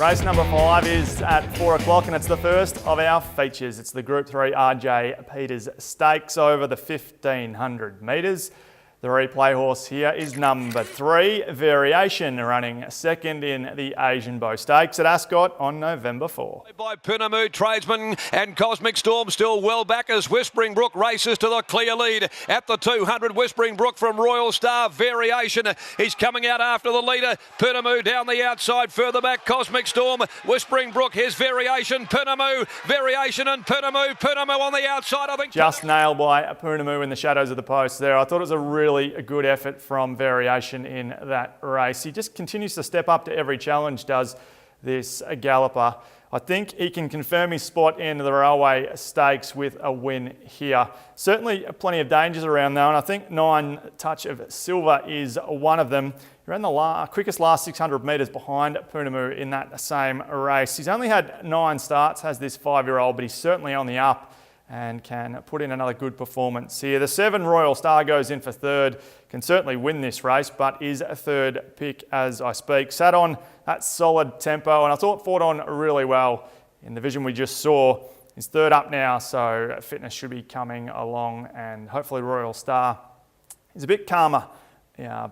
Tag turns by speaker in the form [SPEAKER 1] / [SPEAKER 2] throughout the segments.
[SPEAKER 1] Race number 5 is at 4 o'clock and it's the first of our features. It's the Group 3 RJ Peters Stakes over the 1500 metres. The replay horse here is number 3, Variation, running second in the Asian Bow Stakes at Ascot on November 4.
[SPEAKER 2] By Pinamu, Tradesman and Cosmic Storm still well back as Whispering Brook races to the clear lead. At the 200, Whispering Brook from Royal Star, Variation. He's coming out after the leader. Pinamu down the outside, further back, Cosmic Storm. Whispering Brook, here's Variation, Pinamu, Variation and Pinamu. Pinamu on the outside, I think.
[SPEAKER 1] Just nailed by Pinamu in the shadows of the post there. I thought it was a really good effort from Variation in that race. He just continues to step up to every challenge, does this galloper. I think he can confirm his spot in the Railway Stakes with a win here. Certainly plenty of dangers around though, and I think 9 Touch of Silver is one of them. He ran the quickest last 600 metres behind Pinamu in that same race. He's only had 9 starts, has this 5-year-old, but he's certainly on the up and can put in another good performance here. The 7 Royal Star goes in for third, can certainly win this race, but is a third pick as I speak. Sat on that solid tempo, and I thought fought on really well in the vision we just saw. He's third up now, so fitness should be coming along, and hopefully Royal Star is a bit calmer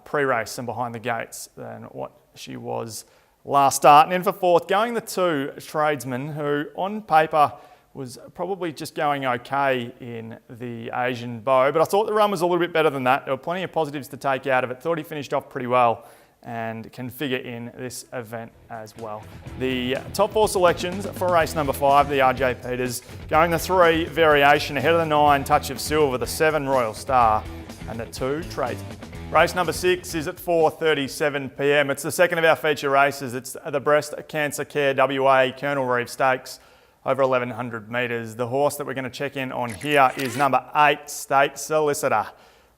[SPEAKER 1] pre-race and behind the gates than what she was last start. And in for fourth, going the 2 Tradesman, who on paper was probably just going okay in the Asian Bow, but I thought the run was a little bit better than that. There were plenty of positives to take out of it. Thought he finished off pretty well and can figure in this event as well. The top 4 selections for race number 5, the RJ Peters, going the 3 Variation, ahead of the 9 Touch of Silver, the 7 Royal Star and the 2 Tradesman. Race number 6 is at 4:37 p.m. It's the second of our feature races. It's the Breast Cancer Care WA Colonel Reeve Stakes over 1100 metres. The horse that we're going to check in on here is number 8, State Solicitor,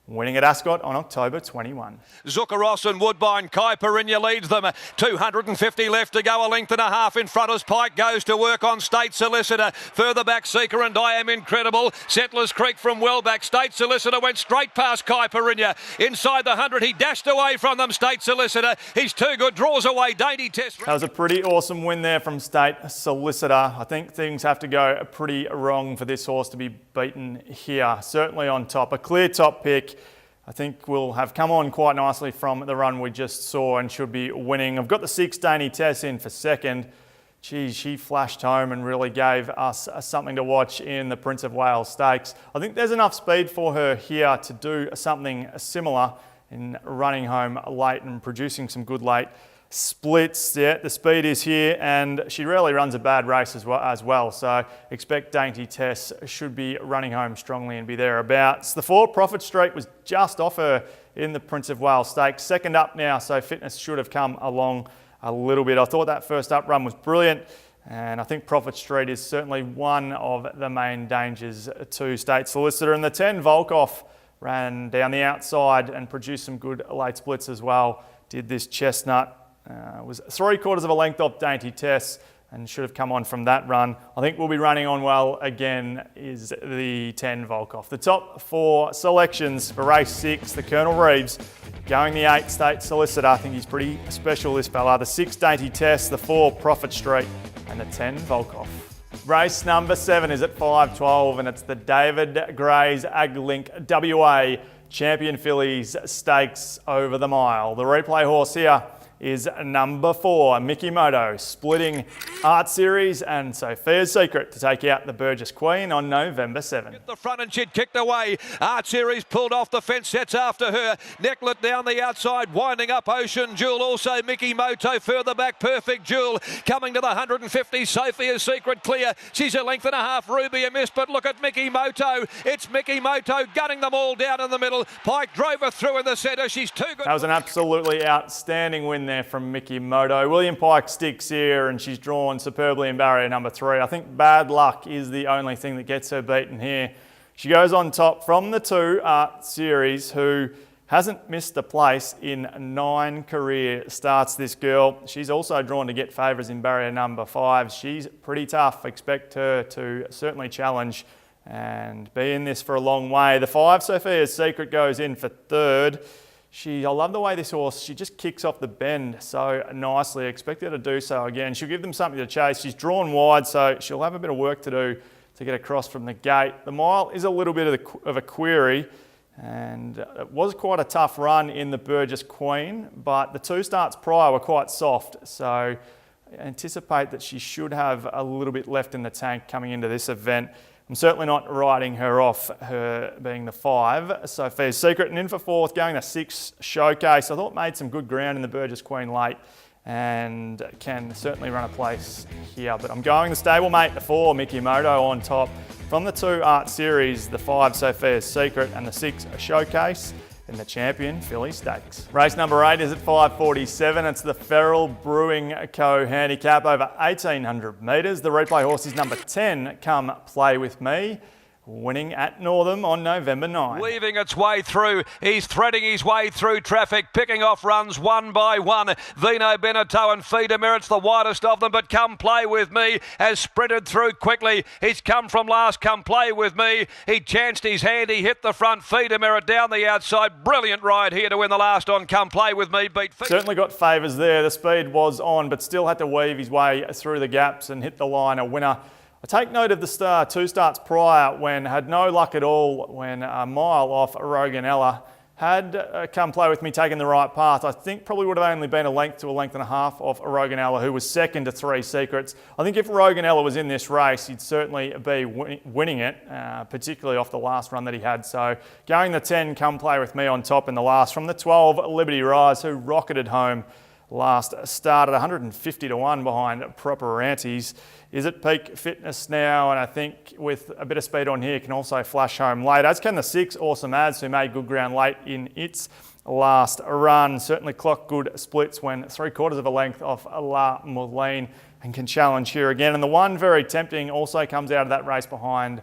[SPEAKER 1] winning at Ascot on October 21.
[SPEAKER 2] Zuccaros and Woodbine, CAIPIRINHA leads them. 250 left to go, a length and a half in front as Pike goes to work on State Solicitor. Further back, Seeker and I Am Incredible. Settlers Creek from well back. State Solicitor went straight past CAIPIRINHA. Inside the 100, he dashed away from them, State Solicitor. He's too good, draws away Dainty TESS.
[SPEAKER 1] That was a pretty awesome win there from State Solicitor. I think things have to go pretty wrong for this horse to be beaten here. Certainly on top, a clear top pick. I think will have come on quite nicely from the run we just saw and should be winning. I've got the 6 Dainty TESS in for second. Geez, she flashed home and really gave us something to watch in the Prince of Wales Stakes. I think there's enough speed for her here to do something similar in running home late and producing some good late splits. Yeah, the speed is here and she rarely runs a bad race as well. So expect Dainty TESS should be running home strongly and be thereabouts. The 4 Profit Street was just off her in the Prince of Wales Stakes. Second up now, so fitness should have come along a little bit. I thought that first up run was brilliant, and I think Profit Street is certainly one of the main dangers to State Solicitor. And the 10 Volkoff ran down the outside and produced some good late splits as well. Did this chestnut. Was 3/4 of a length off Dainty TESS and should have come on from that run. I think we'll be running on well again is the 10 Volkoff. The top 4 selections for race 6, the Colonel Reeves, going the 8 State Solicitor. I think he's pretty special, this fella. The 6 Dainty TESS, the 4 Profit Street and the 10 Volkoff. Race number 7 is at 5:12 and it's the David Gray's AgLink WA Champion Fillies Stakes over the mile. The replay horse here is number 4, Mickey Moto, splitting Art Series and Sophia's Secret to take out the Burgess Queen on November 7.
[SPEAKER 2] At the front and she'd kicked away. Art Series pulled off the fence, sets after her. Necklet down the outside, winding up Ocean Jewel. Also Mickey Moto further back, Perfect Jewel. Coming to the 150, Sophia's Secret clear. She's a length and a half, Ruby a miss, but look at Mickey Moto. It's Mickey Moto gunning them all down in the middle. Pike drove her through in the centre. She's too good.
[SPEAKER 1] That was an absolutely outstanding win there from Mickey Moto. William Pike sticks here and she's drawn superbly in barrier number 3. I think bad luck is the only thing that gets her beaten here. She goes on top from the 2 Art Series, who hasn't missed a place in 9 career starts, this girl. She's also drawn to get favours in barrier number 5. She's pretty tough. Expect her to certainly challenge and be in this for a long way. The 5 Sophia's Secret goes in for third. I love the way this horse, she just kicks off the bend so nicely. Expect her to do so again. She'll give them something to chase. She's drawn wide, so she'll have a bit of work to do to get across from the gate. The mile is a little bit of a query, and it was quite a tough run in the Burgess Queen, but the 2 starts prior were quite soft, so anticipate that she should have a little bit left in the tank coming into this event. I'm certainly not writing her off, her being the 5, Sophia's Secret. And in for 4th, going the 6, Showcase. I thought made some good ground in the Burgess Queen late and can certainly run a place here. But I'm going the stablemate, the 4, Mikimoto on top. From the 2 Art Series, the 5, Sophia's Secret, and the 6, Showcase in the Champion Filly Stakes. Race number 8 is at 5:47. It's the Feral Brewing Co. handicap over 1,800 metres. The replay horse is number 10, Come Play With Me, winning at Northam on November 9.
[SPEAKER 2] Weaving its way through, he's threading his way through traffic, picking off runs one by one. Vino Beneteau and Feeder Merit's the widest of them, but Come Play With Me has sprinted through quickly. He's come from last, Come Play With Me. He chanced his hand, he hit the front, Feeder Merit down the outside. Brilliant ride here to win the last on Come Play With Me. Beat
[SPEAKER 1] Certainly got favours there. The speed was on, but still had to weave his way through the gaps and hit the line a winner. I take note of the 2 starts prior when had no luck at all when a mile off Roganella. Had Come Play With Me taken the right path, I think probably would have only been a length to a length and a half off Roganella, who was second to 3 Secrets. I think if Roganella was in this race, he'd certainly be winning it, particularly off the last run that he had. So going the 10, Come Play With Me on top in the last. From the 12, Liberty Rise, who rocketed home last start at 150 to 1 behind Proper Antes. Is at peak fitness now, and I think with a bit of speed on here can also flash home late, as can the 6, Awesome Ads, who made good ground late in its last run. Certainly clocked good splits when 3/4 of a length off La Moline and can challenge here again. And the 1, Very Tempting, also comes out of that race behind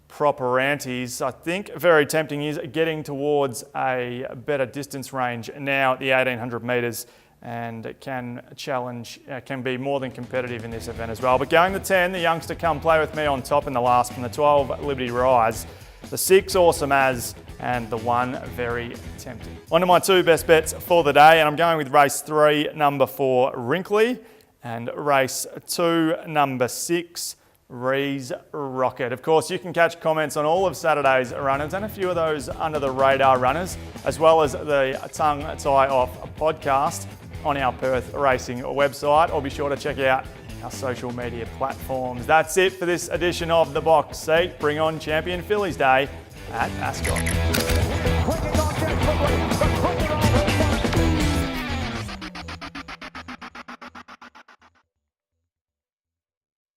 [SPEAKER 1] Proper Antes. I think Very Tempting is getting towards a better distance range now at the 1,800 metres, and can challenge, can be more than competitive in this event as well. But going the 10, the youngster Come Play With Me on top in the last. From the 12, Liberty Rise, the 6, Awesome As, and the 1, Very Tempting. On to my 2 best bets for the day, and I'm going with race 3, number 4, Wrinkly, and race 2, number 6, Rees Rocket. Of course, you can catch comments on all of Saturday's runners and a few of those under the radar runners, as well as the Tongue Tie Off podcast on our Perth Racing website, or be sure to check out our social media platforms. That's it for this edition of The Box Seat. Bring on Champion Fillies Day at Ascot.